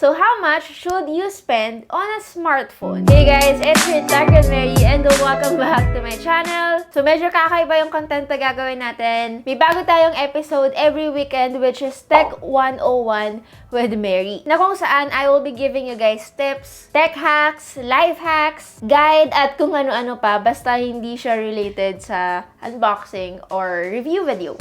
So how much should you spend on a smartphone? Hey guys, it's your Tech and Mary and welcome back to my channel. So medyo kakaiba yung content na gagawin natin. May bago tayong episode every weekend which is Tech 101 with Mary. Na kung saan I will be giving you guys tips, tech hacks, life hacks, guide at kung ano-ano pa basta hindi siya related sa unboxing or review video.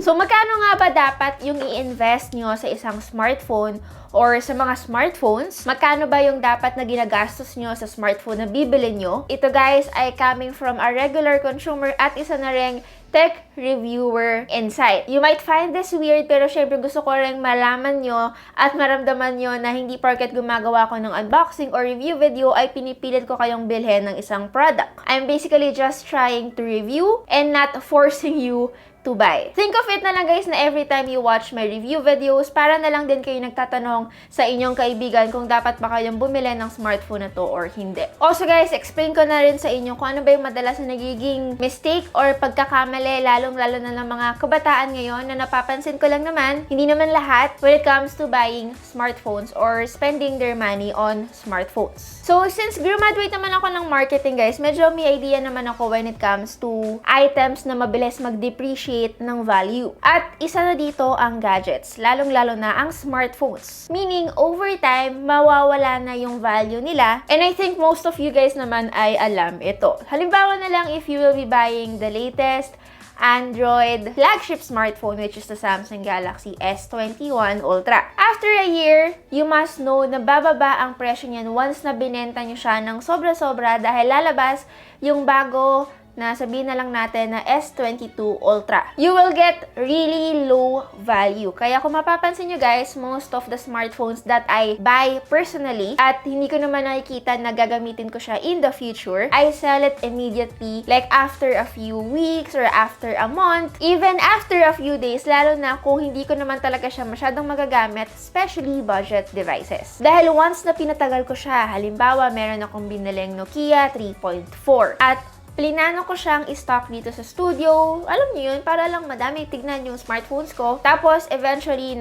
So, magkano nga ba dapat yung i-invest nyo sa isang smartphone or sa mga smartphones? Magkano ba yung dapat na ginagastos nyo sa smartphone na bibili nyo? Ito guys ay coming from a regular consumer at isa na ring tech reviewer insight. You might find this weird pero syempre gusto ko rin malaman nyo at maramdaman nyo na hindi porket gumagawa ko ng unboxing or review video ay pinipilit ko kayong bilhin ng isang product. I'm basically just trying to review and not forcing you to buy. Think of it na lang guys na every time you watch my review videos, para na lang din kayo nagtatanong sa inyong kaibigan kung dapat ba kayong bumili ng smartphone na to or hindi. Also guys, explain ko na rin sa inyo kung ano ba yung madalas na nagiging mistake or pagkakamali, lalong-lalo na ng mga kabataan ngayon na napapansin ko lang naman, hindi naman lahat when it comes to buying smartphones or spending their money on smartphones. So, since graduate naman ako ng marketing guys, medyo may idea naman ako when it comes to items na mabilis mag-depreciate ng value. At isa na dito ang gadgets, lalong-lalo na ang smartphones. Meaning, over time, mawawala na yung value nila. And I think most of you guys naman ay alam ito. Halimbawa na lang if you will be buying the latest Android flagship smartphone which is the Samsung Galaxy S21 Ultra. After a year, you must know na bababa ang presyo niyan once na binenta nyo siya ng sobra-sobra dahil lalabas yung bago na sabihin na lang natin na S22 Ultra. You will get really low value. Kaya kung mapapansin nyo guys, most of the smartphones that I buy personally at hindi ko naman nakikita na gagamitin ko siya in the future, I sell it immediately like after a few weeks or after a month, even after a few days, lalo na kung hindi ko naman talaga siya masyadong magagamit, especially budget devices. Dahil once na pinatagal ko siya, halimbawa meron akong biniling Nokia 3.4 at plinano ko siyang i-stock dito sa studio. Alam niyo yun, para lang madami tignan yung smartphones ko. Tapos, eventually,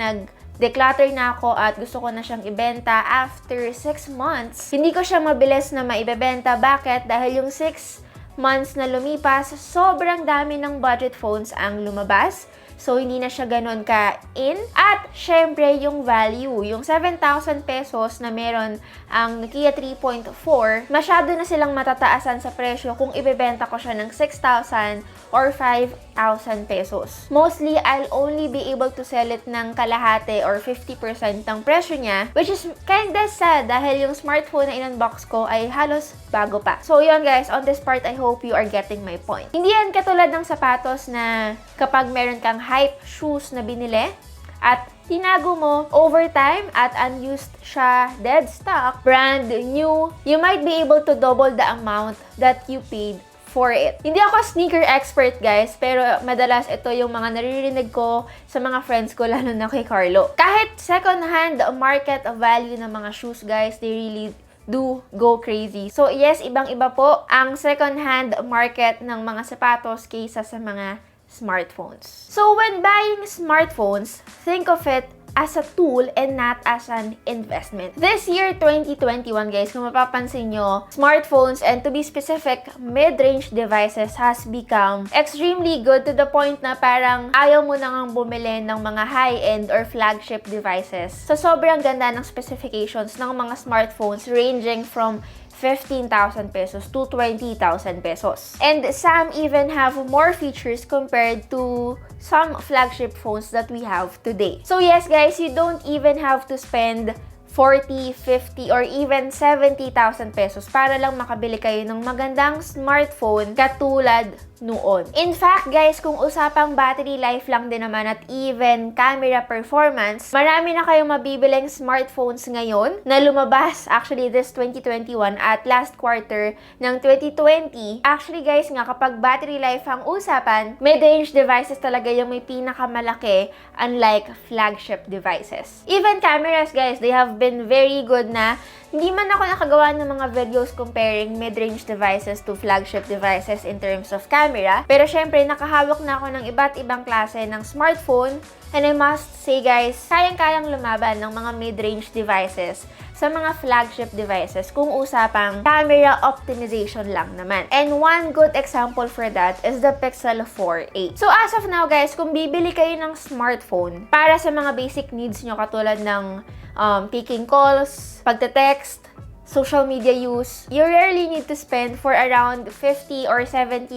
declutter na ako at gusto ko na siyang ibenta after 6 months. Hindi ko siya mabilis na maibebenta. Bakit? Dahil yung 6 months na lumipas, sobrang dami ng budget phones ang lumabas. So, hindi na siya ganun ka-in. At, syempre, yung value, yung 7,000 pesos na meron ang Nokia 3.4, masyado na silang matataasan sa presyo kung ibebenta ko siya ng 6,000 or 5,000 pesos. Mostly, I'll only be able to sell it ng kalahati or 50% ng presyo niya, which is kinda sad dahil yung smartphone na in-unbox ko ay halos bago pa. So, yun guys, on this part, I hope you are getting my point. Hindi yan katulad ng sapatos na kapag meron kang hype shoes na binili at tinago mo over time at unused siya, dead stock, brand new, you might be able to double the amount that you paid for it. Hindi ako sneaker expert guys, pero madalas ito yung mga naririnig ko sa mga friends ko, lalo na kay Carlo. Kahit second hand market value ng mga shoes guys, they really do go crazy. So yes, ibang-iba po ang second hand market ng mga sapatos kaysa sa mga smartphones. So when buying smartphones, think of it as a tool and not as an investment. This year, 2021 guys, kung mapapansin nyo, smartphones and to be specific, mid-range devices has become extremely good to the point na parang ayaw mo nang bumili ng mga high-end or flagship devices. So sobrang ganda ng specifications ng mga smartphones ranging from 15,000 pesos to 20,000 pesos. And some even have more features compared to some flagship phones that we have today. So yes guys, you don't even have to spend 40, 50, or even 70,000 pesos para lang makabili kayo ng magandang smartphone katulad noon. In fact, guys, kung usapang battery life lang din naman at even camera performance, marami na kayong mabibiling smartphones ngayon na lumabas actually this 2021 at last quarter ng 2020. Actually, guys, nga kapag battery life ang usapan, mid-range devices talaga yung may pinakamalaki unlike flagship devices. Even cameras, guys, they have been been very good na hindi man ako nakagawa ng mga videos comparing mid-range devices to flagship devices in terms of camera. Pero syempre, nakahawak na ako ng iba't ibang klase ng smartphone. And I must say guys, kayang-kayang lumaban ng mga mid-range devices sa mga flagship devices kung usapang camera optimization lang naman. And one good example for that is the Pixel 4a. So as of now guys, kung bibili kayo ng smartphone para sa mga basic needs nyo katulad ng taking calls, pagte-text, social media use, you rarely need to spend for around 50 or 70,000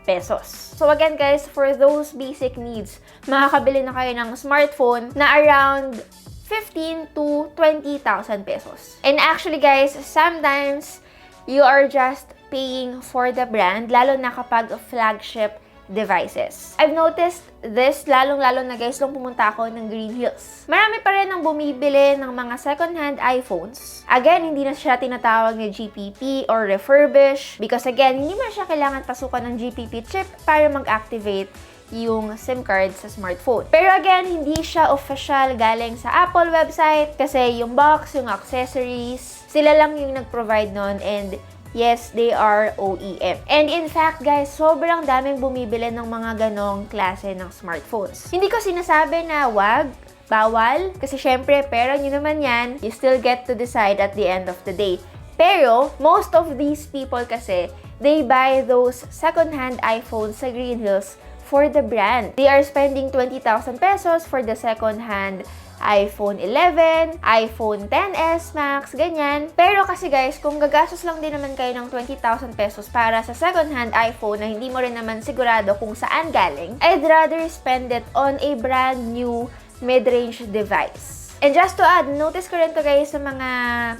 pesos. So again guys, for those basic needs, makakabili na kayo ng smartphone na around 15 to 20,000 pesos. And actually guys, sometimes you are just paying for the brand, lalo na kapag flagship devices. I've noticed this, lalong-lalo na guys, nung pumunta ako ng Green Hills. Marami pa rin ang bumibili ng mga second-hand iPhones. Again, hindi na siya tinatawag na GPP or refurbish because again, hindi man siya kailangan pasukan ng GPP chip para mag-activate yung SIM card sa smartphone. Pero again, hindi siya official galing sa Apple website kasi yung box, yung accessories, sila lang yung nag-provide nun and yes, they are OEM. And in fact, guys, sobrang daming bumibili ng mga ganong klase ng smartphones. Hindi ko sinasabi na wag, bawal, kasi syempre, pera nyo naman yan, you still get to decide at the end of the day. Pero, most of these people kasi, they buy those second-hand iPhones sa Green Hills for the brand. They are spending 20,000 pesos for the second-hand iPhone 11, iPhone 10s Max, ganyan. Pero kasi guys, kung gagastos lang din naman kayo ng 20,000 pesos para sa second-hand iPhone na hindi mo rin naman sigurado kung saan galing, I'd rather spend it on a brand new mid-range device. And just to add, notice ko rin to guys sa mga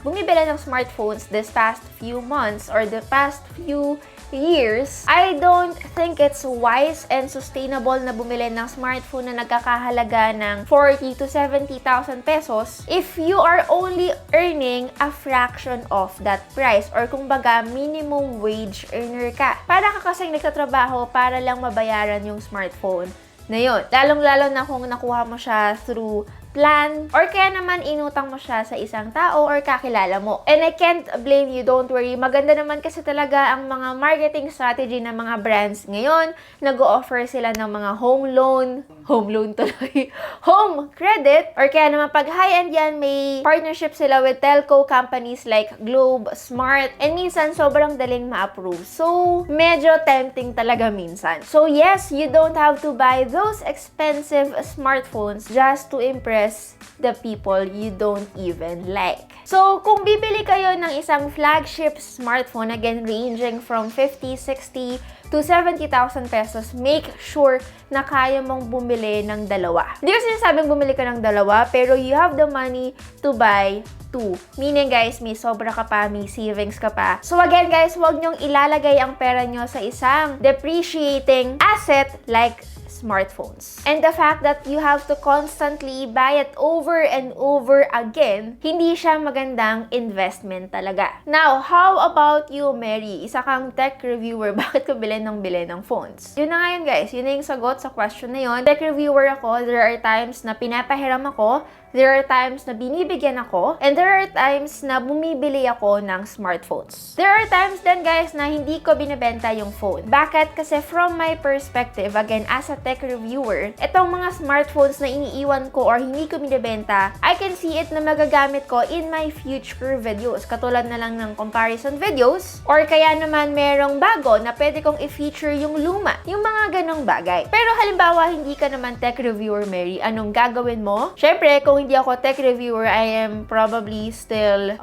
bumibili ng smartphones this past few months or the past few years, I don't think it's wise and sustainable na bumili ng smartphone na nagkakahalaga ng 40 to 70,000 pesos if you are only earning a fraction of that price or kumbaga minimum wage earner ka. Para ka kasing nagtatrabaho para lang mabayaran yung smartphone na yun. Lalong-lalo na kung nakuha mo siya through plan, or kaya naman inutang mo siya sa isang tao or kakilala mo. And I can't blame you, don't worry. Maganda naman kasi talaga ang mga marketing strategy ng mga brands ngayon. Nag-o-offer sila ng mga home loan tuloy, home credit, or kaya naman pag high-end yan, may partnership sila with telco companies like Globe, Smart, and minsan sobrang daling ma-approve. So, medyo tempting talaga minsan. So yes, you don't have to buy those expensive smartphones just to impress the people you don't even like. So, kung bibili kayo ng isang flagship smartphone, again, ranging from 50, 60 to 70,000 pesos, make sure na kaya mong bumili ng dalawa. Hindi ko sinasabing bumili ka ng dalawa, pero you have the money to buy two. Meaning guys, may sobra ka pa, may savings ka pa. So again guys, huwag nyong ilalagay ang pera nyo sa isang depreciating asset like smartphones. And the fact that you have to constantly buy it over and over again, hindi siya magandang investment talaga. Now, how about you, Mary? Isa kang tech reviewer, bakit ka bilhin ng phones? Yun na nga yun guys, yun na yung sagot sa question na yun. Tech reviewer ako, there are times na pinapahiram ako, there are times na binibigyan ako, and there are times na bumibili ako ng smartphones. There are times then guys na hindi ko binibenta yung phone. Bakit? Kasi from my perspective, again, as a tech reviewer, itong mga smartphones na iniiwan ko or hindi ko binibenta, I can see it na magagamit ko in my future videos. Katulad na lang ng comparison videos, or kaya naman merong bago na pwede kong i-feature yung luma. Yung mga ganong bagay. Pero halimbawa, hindi ka naman tech reviewer, Mary, anong gagawin mo? Syempre, kung hindi ako tech reviewer, I am probably still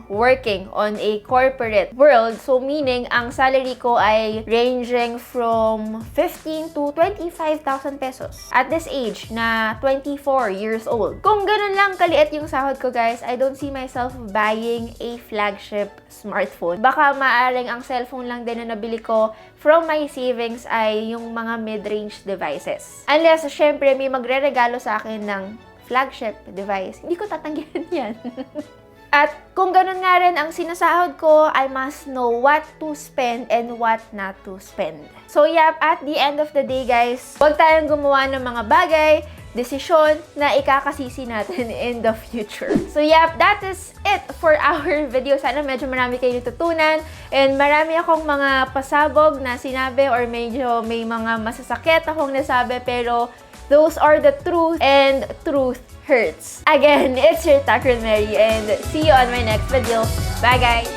working on a corporate world. So, meaning, ang salary ko ay ranging from 15 to 25,000 pesos. At this age, na 24 years old. Kung ganun lang kaliit yung sahod ko, guys, I don't see myself buying a flagship smartphone. Baka maaring ang cellphone lang din na nabili ko from my savings ay yung mga mid-range devices. Unless, syempre, may magre-regalo sa akin ng flagship device, hindi ko tatanggihan yan. At kung ganun nga rin ang sinasahod ko, I must know what to spend and what not to spend. So yep, at the end of the day guys, huwag tayong gumawa ng mga bagay desisyon na ikakasisi natin in the future. So yep, that is it for our video. Sana medyo marami kayo natutunan and marami akong mga pasabog na sinabi or medyo may mga masasakit akong nasabi, pero those are the truth and truth hurts. Again, it's your Takron Mary and see you on my next video. Bye guys!